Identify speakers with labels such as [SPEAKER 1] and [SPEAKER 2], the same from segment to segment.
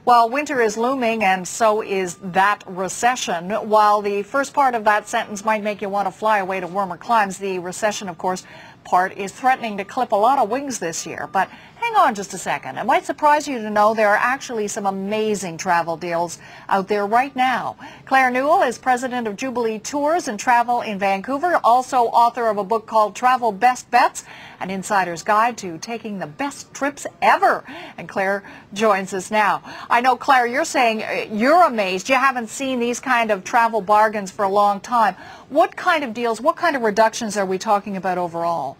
[SPEAKER 1] Well, winter is looming, and so is that recession. While the first part of that sentence might make you want to fly away to warmer climes, the recession, of course, part is threatening to clip a lot of wings this year. But hang on just a second. It might surprise you to know there are actually some amazing travel deals out there right now. Claire Newell is president of Jubilee Tours and Travel in Vancouver, also author of a book called Travel Best Bets, an insider's guide to taking the best trips ever. And Claire joins us now. I know, Claire, you're saying you're amazed. You haven't seen these kind of travel bargains for a long time. What kind of deals, what kind of reductions are we talking about overall?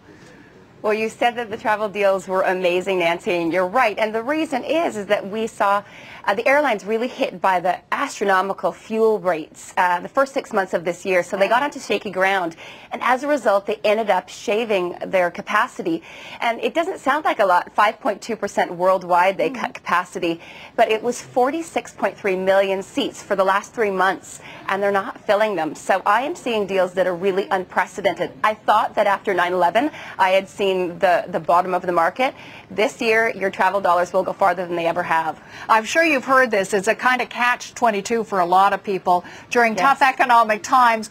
[SPEAKER 2] Well, you said that the travel deals were amazing, Nancy, and you're right. And the reason is that we saw the airlines really hit by the astronomical fuel rates the first 6 months of this year. So they got onto shaky ground. And as a result, they ended up shaving their capacity. And it doesn't sound like a lot, 5.2% worldwide they cut capacity. But it was 46.3 million seats for the last 3 months. And they're not filling them. So I am seeing deals that are really unprecedented. I thought that after 9/11, I had seen the bottom of the market. This year, your travel dollars will go farther than they ever have.
[SPEAKER 1] I'm sure you've heard this. It's a kind of catch-22 for a lot of people. During tough economic times,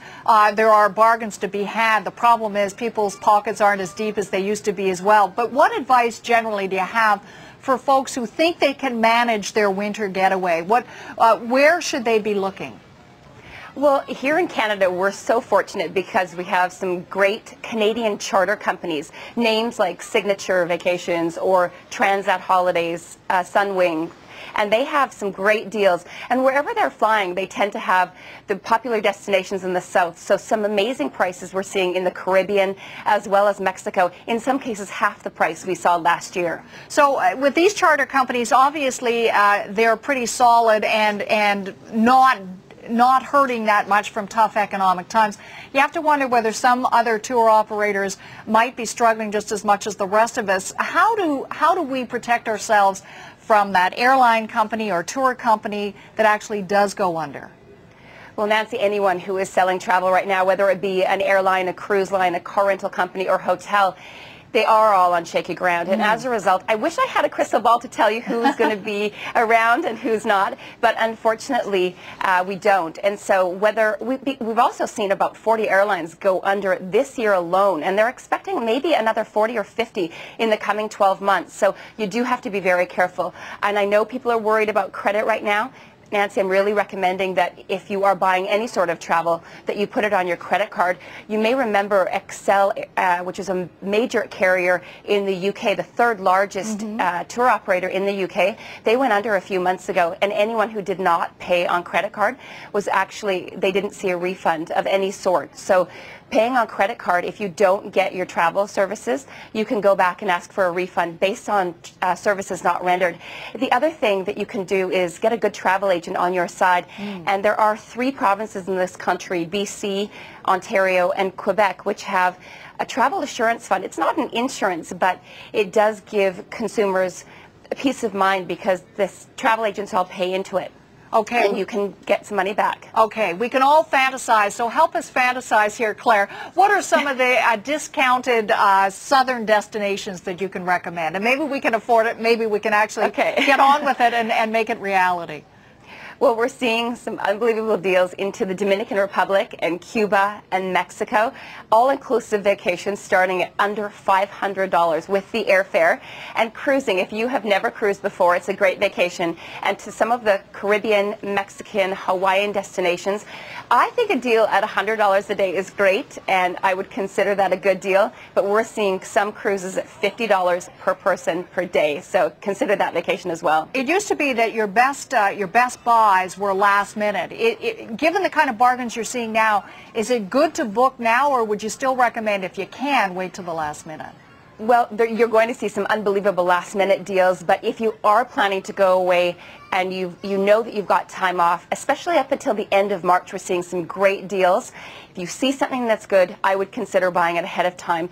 [SPEAKER 1] there are bargains to be had. The problem is people's pockets aren't as deep as they used to be as well. But what advice generally do you have for folks who think they can manage their winter getaway? Where should they be looking?
[SPEAKER 2] Well, here in Canada, we're so fortunate because we have some great Canadian charter companies, names like Signature Vacations or Transat Holidays, Sunwing, and they have some great deals. And wherever they're flying, they tend to have the popular destinations in the south. So some amazing prices we're seeing in the Caribbean as well as Mexico, in some cases half the price we saw last year.
[SPEAKER 1] So with these charter companies, obviously they're pretty solid and not hurting that much from tough economic times. You have to wonder whether some other tour operators might be struggling just as much as the rest of us. How do we protect ourselves from that airline company or tour company that actually does go under?
[SPEAKER 2] Well, Nancy, anyone who is selling travel right now, whether it be an airline, a cruise line, a car rental company, or hotel, they are all on shaky ground. And as a result, I wish I had a crystal ball to tell you who's going to be around and who's not, but unfortunately we don't. And so we've also seen about 40 airlines go under this year alone, and they're expecting maybe another 40 or 50 in the coming 12 months. So you do have to be very careful. And I know people are worried about credit right now. Nancy, I'm really recommending that if you are buying any sort of travel, that you put it on your credit card. You may remember Excel, which is a major carrier in the UK, the third largest tour operator in the UK. They went under a few months ago, and anyone who did not pay on credit card was actually, they didn't see a refund of any sort. So paying on credit card, if you don't get your travel services, you can go back and ask for a refund based on services not rendered. The other thing that you can do is get a good travel agent on your side. And there are 3 provinces in this country, BC, Ontario, and Quebec, which have a travel assurance fund. It's not an insurance, but it does give consumers a peace of mind because this travel agents all pay into it.
[SPEAKER 1] Okay.
[SPEAKER 2] And you can get some money back.
[SPEAKER 1] Okay, we can all fantasize, so help us fantasize here, Claire. What are some of the discounted southern destinations that you can recommend? And maybe we can afford it, maybe we can actually get on with it and make it reality.
[SPEAKER 2] Well, we're seeing some unbelievable deals into the Dominican Republic and Cuba and Mexico, all-inclusive vacations starting at under $500 with the airfare. And cruising, if you have never cruised before, it's a great vacation. And to some of the Caribbean, Mexican, Hawaiian destinations, I think a deal at $100 a day is great, and I would consider that a good deal. But we're seeing some cruises at $50 per person per day, so consider that vacation as well.
[SPEAKER 1] It used to be that your best buy were last minute. Given the kind of bargains you're seeing now, is it good to book now, or would you still recommend, if you can, wait till the last minute?
[SPEAKER 2] Well, you're going to see some unbelievable last-minute deals, but if you are planning to go away and you know that you've got time off, especially up until the end of March, we're seeing some great deals. If you see something that's good, I would consider buying it ahead of time.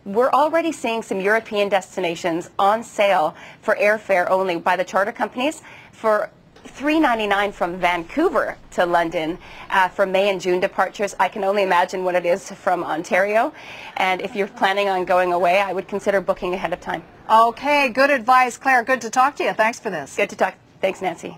[SPEAKER 2] We're already seeing some European destinations on sale for airfare only by the charter companies for $3.99 from Vancouver to London for May and June departures. I can only imagine what it is from Ontario. And if you're planning on going away, I would consider booking ahead of time.
[SPEAKER 1] Okay, good advice, Claire. Good to talk to you. Thanks for this.
[SPEAKER 2] Good to talk. Thanks, Nancy.